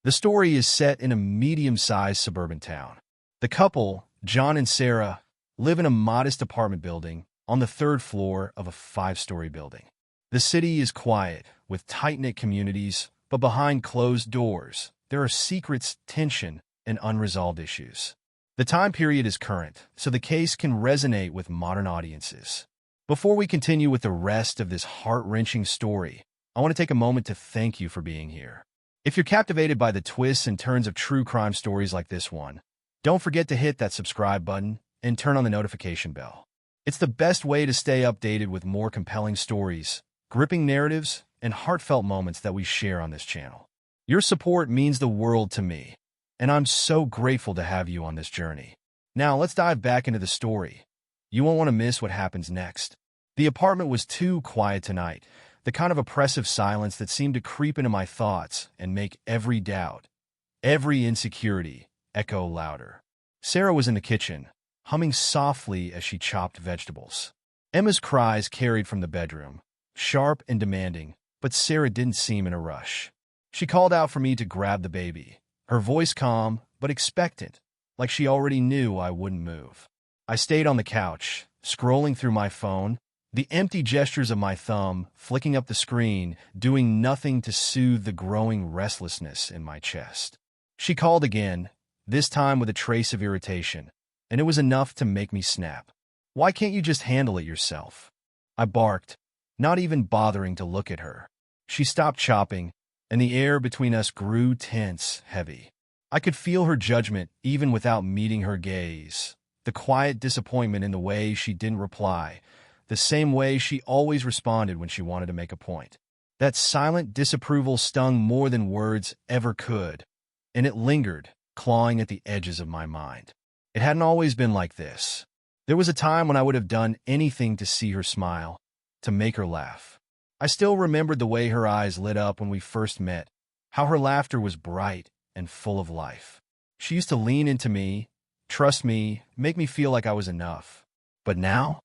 The story is set in a medium-sized suburban town. The couple, John and Sarah, live in a modest apartment building on the third floor of a five-story building. The city is quiet, with tight-knit communities, but behind closed doors, there are secrets, tension, and unresolved issues. The time period is current, so the case can resonate with modern audiences. Before we continue with the rest of this heart-wrenching story, I want to take a moment to thank you for being here. If you're captivated by the twists and turns of true crime stories like this one, don't forget to hit that subscribe button and turn on the notification bell. It's the best way to stay updated with more compelling stories, gripping narratives, and heartfelt moments that we share on this channel. Your support means the world to me, and I'm so grateful to have you on this journey. Now, let's dive back into the story. You won't want to miss what happens next. The apartment was too quiet tonight, the kind of oppressive silence that seemed to creep into my thoughts and make every doubt, every insecurity, echo louder. Sarah was in the kitchen, humming softly as she chopped vegetables. Emma's cries carried from the bedroom, sharp and demanding, but Sarah didn't seem in a rush. She called out for me to grab the baby, her voice calm but expectant, like she already knew I wouldn't move. I stayed on the couch, scrolling through my phone, the empty gestures of my thumb flicking up the screen, doing nothing to soothe the growing restlessness in my chest. She called again, this time with a trace of irritation, and it was enough to make me snap. "Why can't you just handle it yourself?" I barked, not even bothering to look at her. She stopped chopping, and the air between us grew tense, heavy. I could feel her judgment even without meeting her gaze, the quiet disappointment in the way she didn't reply, the same way she always responded when she wanted to make a point. That silent disapproval stung more than words ever could, and it lingered, clawing at the edges of my mind. It hadn't always been like this. There was a time when I would have done anything to see her smile, to make her laugh. I still remembered the way her eyes lit up when we first met, how her laughter was bright and full of life. She used to lean into me, trust me, make me feel like I was enough. But now,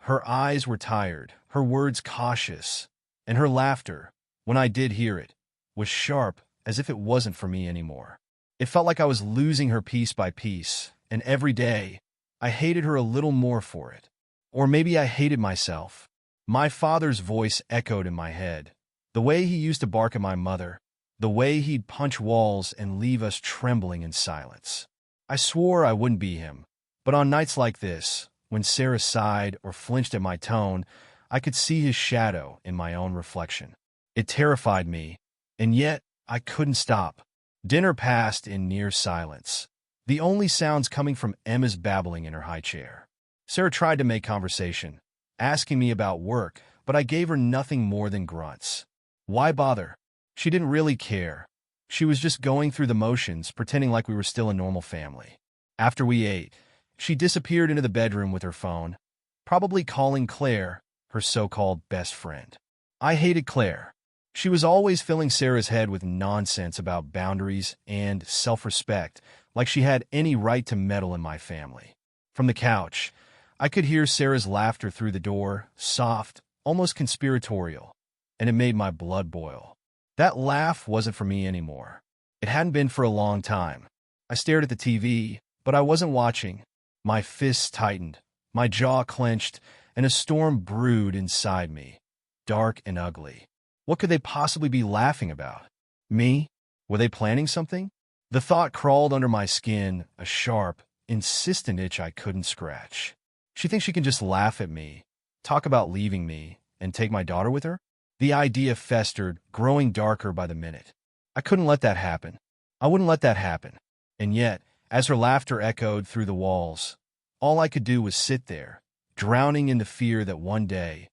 her eyes were tired, her words cautious, and her laughter, when I did hear it, was sharp as if it wasn't for me anymore. It felt like I was losing her piece by piece, and every day, I hated her a little more for it. Or maybe I hated myself. My father's voice echoed in my head, the way he used to bark at my mother, the way he'd punch walls and leave us trembling in silence. I swore I wouldn't be him, but on nights like this, when Sarah sighed or flinched at my tone, I could see his shadow in my own reflection. It terrified me, and yet I couldn't stop. Dinner passed in near silence, the only sounds coming from Emma's babbling in her high chair. Sarah tried to make conversation, asking me about work, but I gave her nothing more than grunts. Why bother? She didn't really care. She was just going through the motions, pretending like we were still a normal family. After we ate, she disappeared into the bedroom with her phone, probably calling Claire, her so-called best friend. I hated Claire. She was always filling Sarah's head with nonsense about boundaries and self-respect, like she had any right to meddle in my family. From the couch, I could hear Sarah's laughter through the door, soft, almost conspiratorial, and it made my blood boil. That laugh wasn't for me anymore. It hadn't been for a long time. I stared at the TV, but I wasn't watching. My fists tightened, my jaw clenched, and a storm brewed inside me, dark and ugly. What could they possibly be laughing about? Me? Were they planning something? The thought crawled under my skin, a sharp, insistent itch I couldn't scratch. She thinks she can just laugh at me, talk about leaving me, and take my daughter with her? The idea festered, growing darker by the minute. I couldn't let that happen. I wouldn't let that happen. And yet, as her laughter echoed through the walls, all I could do was sit there, drowning in the fear that one day,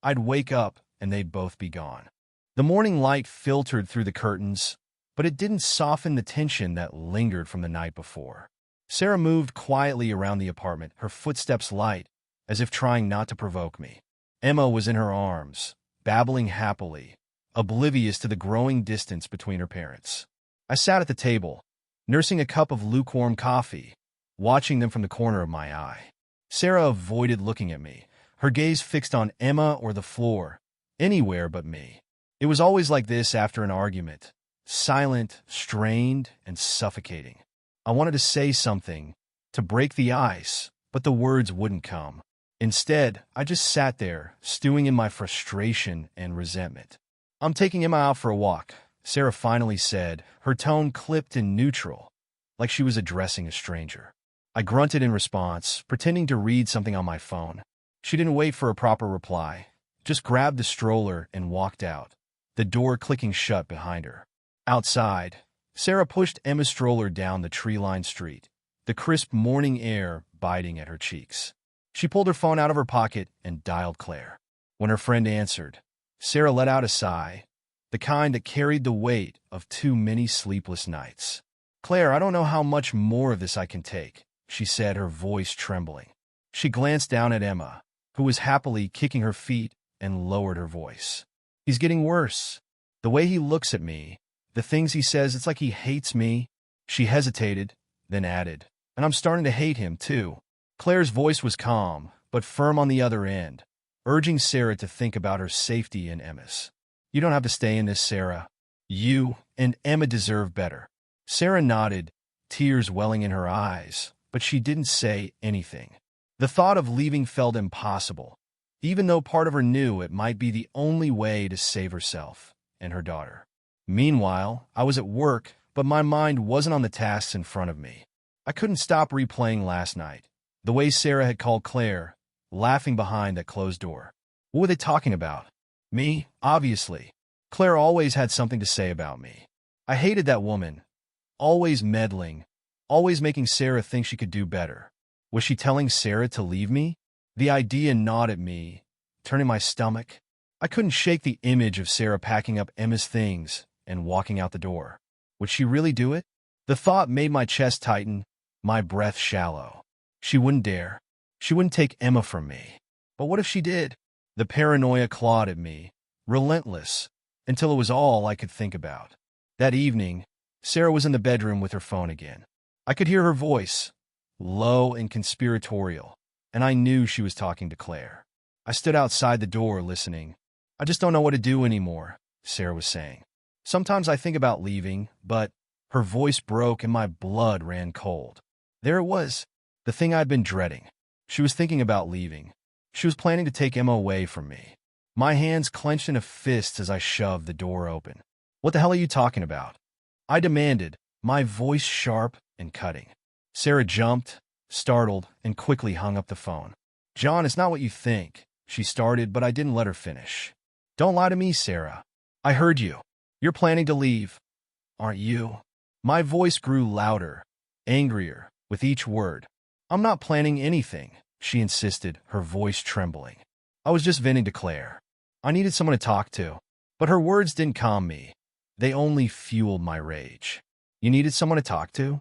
I'd wake up and they'd both be gone. The morning light filtered through the curtains, but it didn't soften the tension that lingered from the night before. Sarah moved quietly around the apartment, her footsteps light, as if trying not to provoke me. Emma was in her arms, babbling happily, oblivious to the growing distance between her parents. I sat at the table, nursing a cup of lukewarm coffee, watching them from the corner of my eye. Sarah avoided looking at me, her gaze fixed on Emma or the floor, anywhere but me. It was always like this after an argument. silent, strained, and suffocating. I wanted to say something, to break the ice, but the words wouldn't come. Instead, I just sat there, stewing in my frustration and resentment. "I'm taking Emma out for a walk," Sarah finally said, her tone clipped and neutral, like she was addressing a stranger. I grunted in response, pretending to read something on my phone. She didn't wait for a proper reply, just grabbed the stroller and walked out, the door clicking shut behind her. Outside, Sarah pushed Emma's stroller down the tree-lined street, the crisp morning air biting at her cheeks. She pulled her phone out of her pocket and dialed Claire. When her friend answered, Sarah let out a sigh, the kind that carried the weight of too many sleepless nights. "Claire, I don't know how much more of this I can take," she said, her voice trembling. She glanced down at Emma, who was happily kicking her feet, and lowered her voice. "He's getting worse. The way he looks at me, the things he says, it's like he hates me." She hesitated, then added, "And I'm starting to hate him, too." Claire's voice was calm, but firm on the other end, urging Sarah to think about her safety and Emma's. "You don't have to stay in this, Sarah. You and Emma deserve better." Sarah nodded, tears welling in her eyes, but she didn't say anything. The thought of leaving felt impossible, even though part of her knew it might be the only way to save herself and her daughter. Meanwhile, I was at work, but my mind wasn't on the tasks in front of me. I couldn't stop replaying last night, the way Sarah had called Claire, laughing behind that closed door. What were they talking about? Me, obviously. Claire always had something to say about me. I hated that woman, always meddling, always making Sarah think she could do better. Was she telling Sarah to leave me? The idea gnawed at me, turning my stomach. I couldn't shake the image of Sarah packing up Emma's things and walking out the door. Would she really do it? The thought made my chest tighten, my breath shallow. She wouldn't dare. She wouldn't take Emma from me. But what if she did? The paranoia clawed at me, relentless, until it was all I could think about. That evening, Sarah was in the bedroom with her phone again. I could hear her voice, low and conspiratorial, and I knew she was talking to Claire. I stood outside the door listening. "I just don't know what to do anymore," Sarah was saying. "Sometimes I think about leaving, but..." Her voice broke and my blood ran cold. There it was, the thing I'd been dreading. She was thinking about leaving. She was planning to take Emma away from me. My hands clenched in a fist as I shoved the door open. "What the hell are you talking about?" I demanded, my voice sharp and cutting. Sarah jumped, startled, and quickly hung up the phone. "John, it's not what you think," she started, but I didn't let her finish. "Don't lie to me, Sarah. I heard you. You're planning to leave, aren't you?" My voice grew louder, angrier, with each word. "I'm not planning anything," she insisted, her voice trembling. "I was just venting to Claire. I needed someone to talk to." But her words didn't calm me. They only fueled my rage. "You needed someone to talk to?"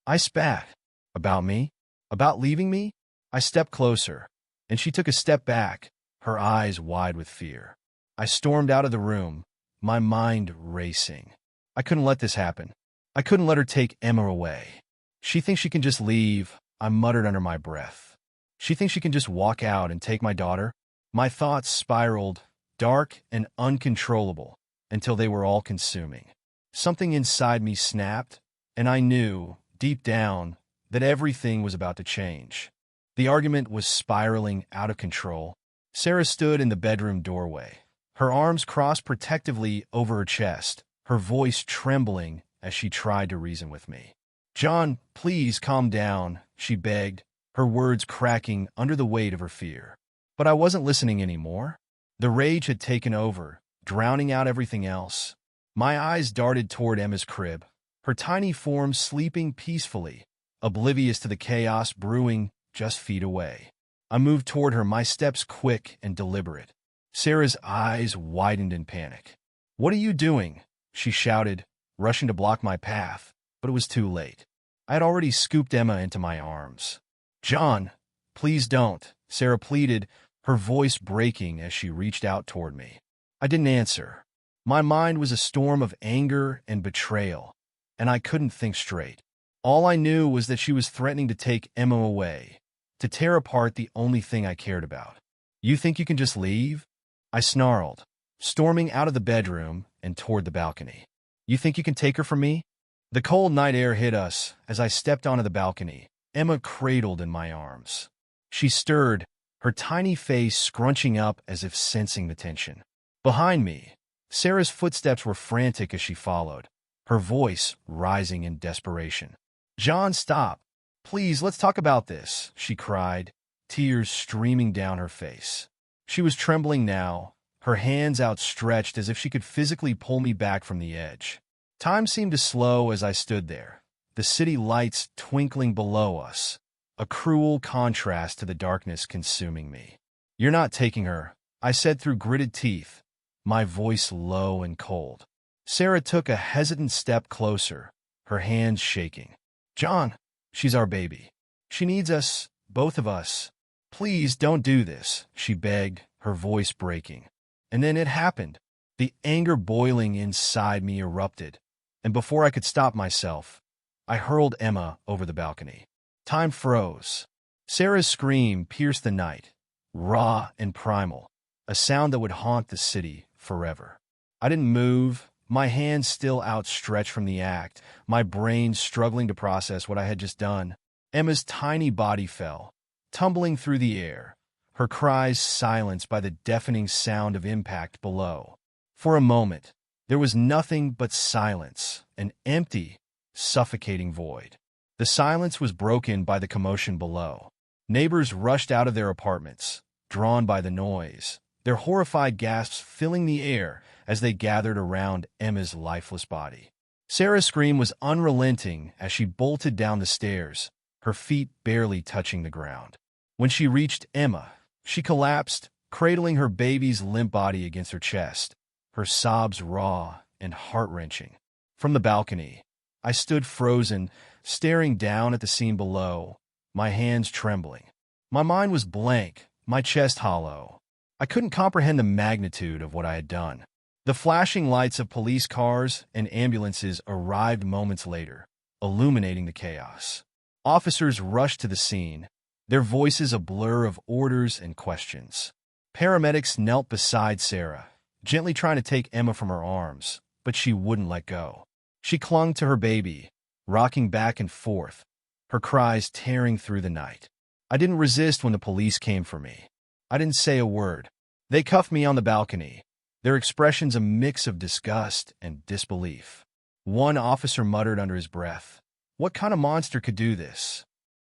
I spat. "About me? About leaving me?" I stepped closer, and she took a step back, her eyes wide with fear. I stormed out of the room, my mind racing. I couldn't let this happen. I couldn't let her take Emma away. "She thinks she can just leave," I muttered under my breath. "She thinks she can just walk out and take my daughter?" My thoughts spiraled, dark and uncontrollable, until they were all-consuming. Something inside me snapped, and I knew, deep down, that everything was about to change. The argument was spiraling out of control. Sarah stood in the bedroom doorway, her arms crossed protectively over her chest, her voice trembling as she tried to reason with me. "John, please calm down," she begged, her words cracking under the weight of her fear. But I wasn't listening anymore. The rage had taken over, drowning out everything else. My eyes darted toward Emma's crib, her tiny form sleeping peacefully, oblivious to the chaos brewing just feet away. I moved toward her, my steps quick and deliberate. Sarah's eyes widened in panic. "What are you doing?" she shouted, rushing to block my path, but it was too late. I had already scooped Emma into my arms. "John, please don't," Sarah pleaded, her voice breaking as she reached out toward me. I didn't answer. My mind was a storm of anger and betrayal, and I couldn't think straight. All I knew was that she was threatening to take Emma away, to tear apart the only thing I cared about. "You think you can just leave?" I snarled, storming out of the bedroom and toward the balcony. You think you can take her from me? The cold night air hit us as I stepped onto the balcony, Emma cradled in my arms. She stirred, her tiny face scrunching up as if sensing the tension. Behind me, Sarah's footsteps were frantic as she followed, her voice rising in desperation. "John, stop. Please, let's talk about this," she cried, tears streaming down her face. She was trembling now, her hands outstretched as if she could physically pull me back from the edge. Time seemed to slow as I stood there, the city lights twinkling below us, a cruel contrast to the darkness consuming me. "You're not taking her," I said through gritted teeth, my voice low and cold. Sarah took a hesitant step closer, her hands shaking. "John, she's our baby. She needs us, both of us. Please don't do this," she begged, her voice breaking. And then it happened. The anger boiling inside me erupted, and before I could stop myself, I hurled Emma over the balcony. Time froze. Sarah's scream pierced the night, raw and primal, a sound that would haunt the city forever. I didn't move, my hands still outstretched from the act, my brain struggling to process what I had just done. Emma's tiny body fell, tumbling through the air, her cries silenced by the deafening sound of impact below. For a moment, there was nothing but silence, an empty, suffocating void. The silence was broken by the commotion below. Neighbors rushed out of their apartments, drawn by the noise, their horrified gasps filling the air as they gathered around Emma's lifeless body. Sarah's scream was unrelenting as she bolted down the stairs, her feet barely touching the ground. When she reached Emma, she collapsed, cradling her baby's limp body against her chest, her sobs raw and heart-wrenching. From the balcony, I stood frozen, staring down at the scene below, my hands trembling. My mind was blank, my chest hollow. I couldn't comprehend the magnitude of what I had done. The flashing lights of police cars and ambulances arrived moments later, illuminating the chaos. Officers rushed to the scene, their voices a blur of orders and questions. Paramedics knelt beside Sarah, gently trying to take Emma from her arms, but she wouldn't let go. She clung to her baby, rocking back and forth, her cries tearing through the night. I didn't resist when the police came for me. I didn't say a word. They cuffed me on the balcony, their expressions a mix of disgust and disbelief. One officer muttered under his breath, "What kind of monster could do this?"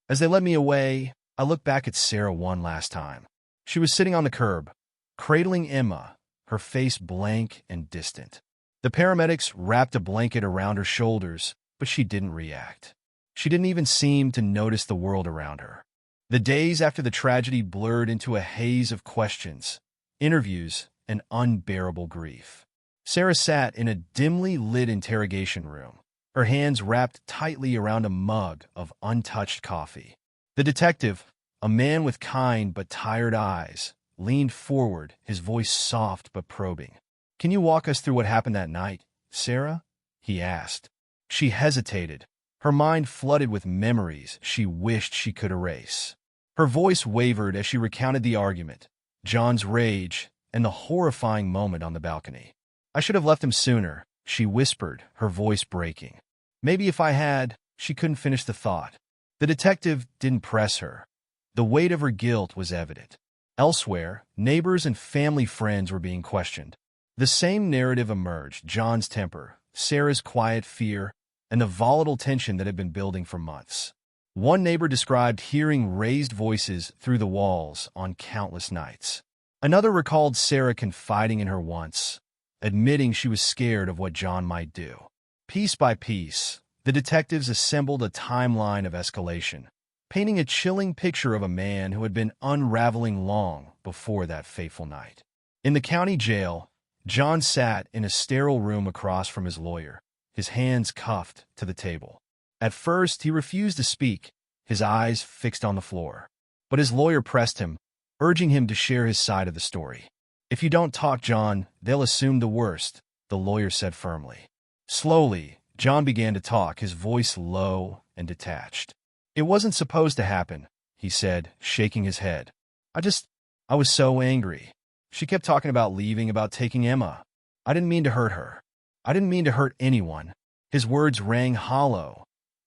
As they led me away, I looked back at Sarah one last time. She was sitting on the curb, cradling Emma, her face blank and distant. The paramedics wrapped a blanket around her shoulders, but she didn't react. She didn't even seem to notice the world around her. The days after the tragedy blurred into a haze of questions, interviews, and unbearable grief. Sarah sat in a dimly lit interrogation room, her hands wrapped tightly around a mug of untouched coffee. The detective, a man with kind but tired eyes, leaned forward, his voice soft but probing. "Can you walk us through what happened that night, Sarah?" he asked. She hesitated, her mind flooded with memories she wished she could erase. Her voice wavered as she recounted the argument, John's rage, and the horrifying moment on the balcony. "I should have left him sooner," she whispered, her voice breaking. Maybe if I had, she couldn't finish the thought. The detective didn't press her. The weight of her guilt was evident. Elsewhere, neighbors and family friends were being questioned. The same narrative emerged, John's temper, Sarah's quiet fear, and the volatile tension that had been building for months. One neighbor described hearing raised voices through the walls on countless nights. Another recalled Sarah confiding in her once, admitting she was scared of what John might do. Piece by piece, the detectives assembled a timeline of escalation, painting a chilling picture of a man who had been unraveling long before that fateful night. In the county jail, John sat in a sterile room across from his lawyer, his hands cuffed to the table. At first, he refused to speak, his eyes fixed on the floor. But his lawyer pressed him, urging him to share his side of the story. "If you don't talk, John, they'll assume the worst," the lawyer said firmly. Slowly, John began to talk, his voice low and detached. "It wasn't supposed to happen," he said, shaking his head. I was so angry. She kept talking about leaving, about taking Emma. I didn't mean to hurt her. I didn't mean to hurt anyone. His words rang hollow,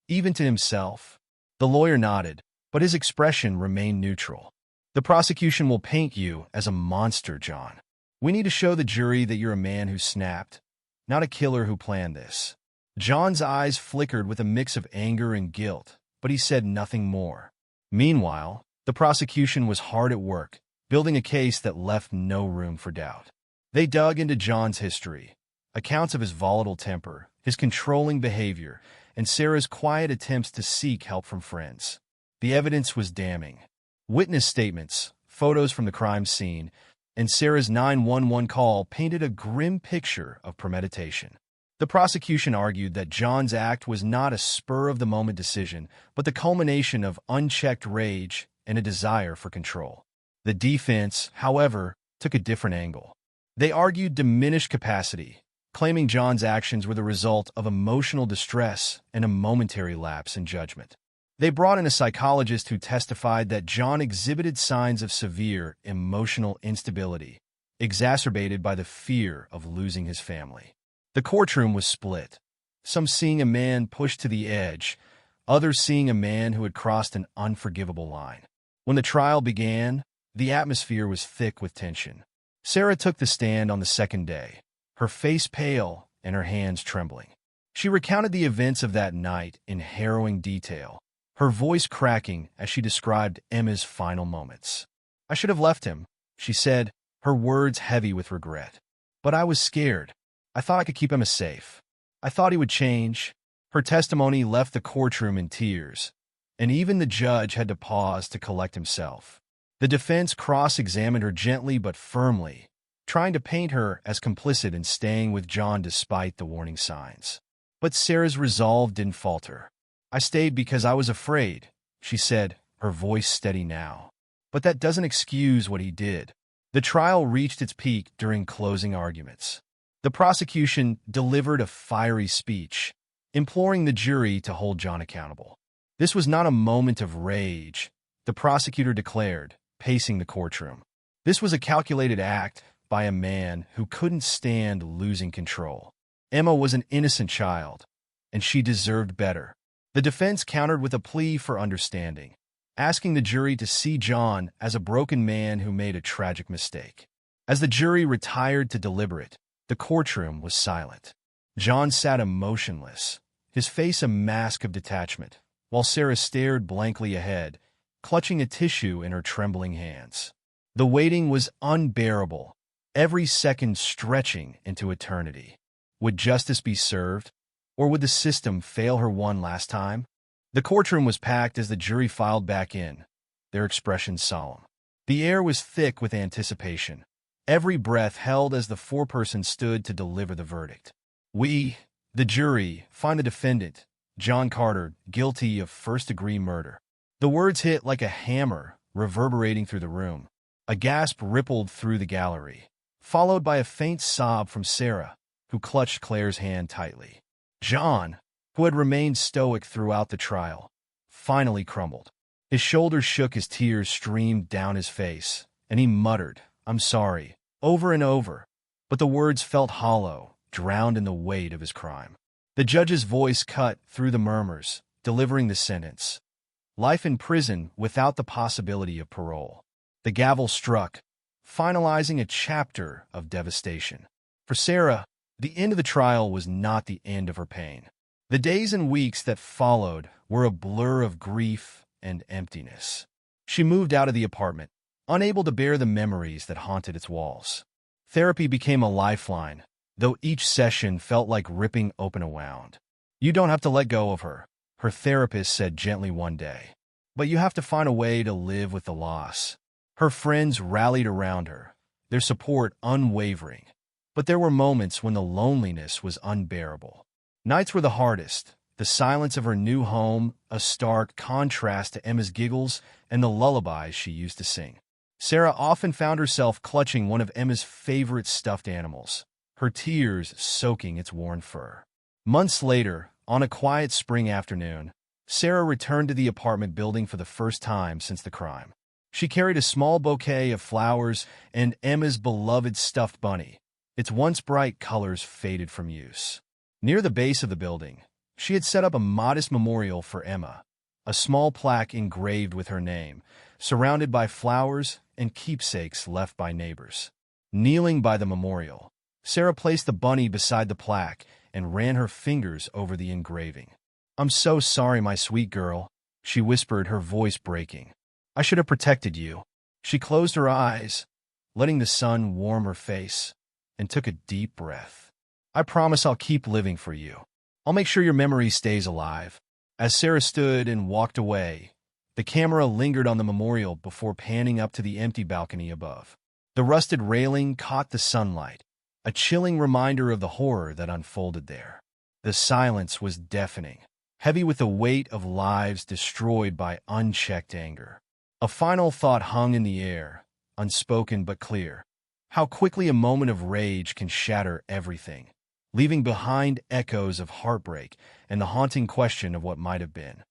even to himself. The lawyer nodded, but his expression remained neutral. The prosecution will paint you as a monster, John. We need to show the jury that you're a man who snapped, not a killer who planned this. John's eyes flickered with a mix of anger and guilt, but he said nothing more. Meanwhile, the prosecution was hard at work, building a case that left no room for doubt. They dug into John's history, accounts of his volatile temper, his controlling behavior, and Sarah's quiet attempts to seek help from friends. The evidence was damning. Witness statements, photos from the crime scene, and Sarah's 911 call painted a grim picture of premeditation. The prosecution argued that John's act was not a spur-of-the-moment decision, but the culmination of unchecked rage and a desire for control. The defense, however, took a different angle. They argued diminished capacity, claiming John's actions were the result of emotional distress and a momentary lapse in judgment. They brought in a psychologist who testified that John exhibited signs of severe emotional instability, exacerbated by the fear of losing his family. The courtroom was split, some seeing a man pushed to the edge, others seeing a man who had crossed an unforgivable line. When the trial began, the atmosphere was thick with tension. Sarah took the stand on the second day, her face pale and her hands trembling. She recounted the events of that night in harrowing detail, her voice cracking as she described Emma's final moments. "I should have left him," she said, her words heavy with regret. "But I was scared. I thought I could keep Emma safe. I thought he would change." Her testimony left the courtroom in tears, and even the judge had to pause to collect himself. The defense cross-examined her gently but firmly, trying to paint her as complicit in staying with John despite the warning signs. But Sarah's resolve didn't falter. "I stayed because I was afraid," she said, her voice steady now. "But that doesn't excuse what he did." The trial reached its peak during closing arguments. The prosecution delivered a fiery speech, imploring the jury to hold John accountable. This was not a moment of rage, the prosecutor declared, pacing the courtroom. This was a calculated act by a man who couldn't stand losing control. Emma was an innocent child, and she deserved better. The defense countered with a plea for understanding, asking the jury to see John as a broken man who made a tragic mistake. As the jury retired to deliberate, the courtroom was silent. John sat emotionless, his face a mask of detachment, while Sarah stared blankly ahead, clutching a tissue in her trembling hands. The waiting was unbearable, every second stretching into eternity. Would justice be served, or would the system fail her one last time? The courtroom was packed as the jury filed back in, their expressions solemn. The air was thick with anticipation, every breath held as the foreperson stood to deliver the verdict. "We, the jury, find the defendant, John Carter, guilty of first-degree murder." The words hit like a hammer, reverberating through the room. A gasp rippled through the gallery, followed by a faint sob from Sarah, who clutched Claire's hand tightly. John, who had remained stoic throughout the trial, finally crumbled. His shoulders shook as tears streamed down his face, and he muttered, "I'm sorry," over and over, but the words felt hollow, drowned in the weight of his crime. The judge's voice cut through the murmurs, delivering the sentence: life in prison without the possibility of parole. The gavel struck, finalizing a chapter of devastation. For Sarah, the end of the trial was not the end of her pain. The days and weeks that followed were a blur of grief and emptiness. She moved out of the apartment, unable to bear the memories that haunted its walls. Therapy became a lifeline, though each session felt like ripping open a wound. "You don't have to let go of her," her therapist said gently one day. "But you have to find a way to live with the loss." Her friends rallied around her, their support unwavering. But there were moments when the loneliness was unbearable. Nights were the hardest, the silence of her new home a stark contrast to Emma's giggles and the lullabies she used to sing. Sarah often found herself clutching one of Emma's favorite stuffed animals, her tears soaking its worn fur. Months later, on a quiet spring afternoon, Sarah returned to the apartment building for the first time since the crime. She carried a small bouquet of flowers and Emma's beloved stuffed bunny, Its once bright colors faded from use. Near the base of the building, she had set up a modest memorial for Emma, a small plaque engraved with her name, surrounded by flowers and keepsakes left by neighbors. Kneeling by the memorial, Sarah placed the bunny beside the plaque and ran her fingers over the engraving. "I'm so sorry, my sweet girl," she whispered, her voice breaking. "I should have protected you." She closed her eyes, letting the sun warm her face, and took a deep breath. "I promise I'll keep living for you. I'll make sure your memory stays alive." As Sarah stood and walked away, the camera lingered on the memorial before panning up to the empty balcony above. The rusted railing caught the sunlight, a chilling reminder of the horror that unfolded there. The silence was deafening, heavy with the weight of lives destroyed by unchecked anger. A final thought hung in the air, unspoken but clear. How quickly a moment of rage can shatter everything, leaving behind echoes of heartbreak and the haunting question of what might have been.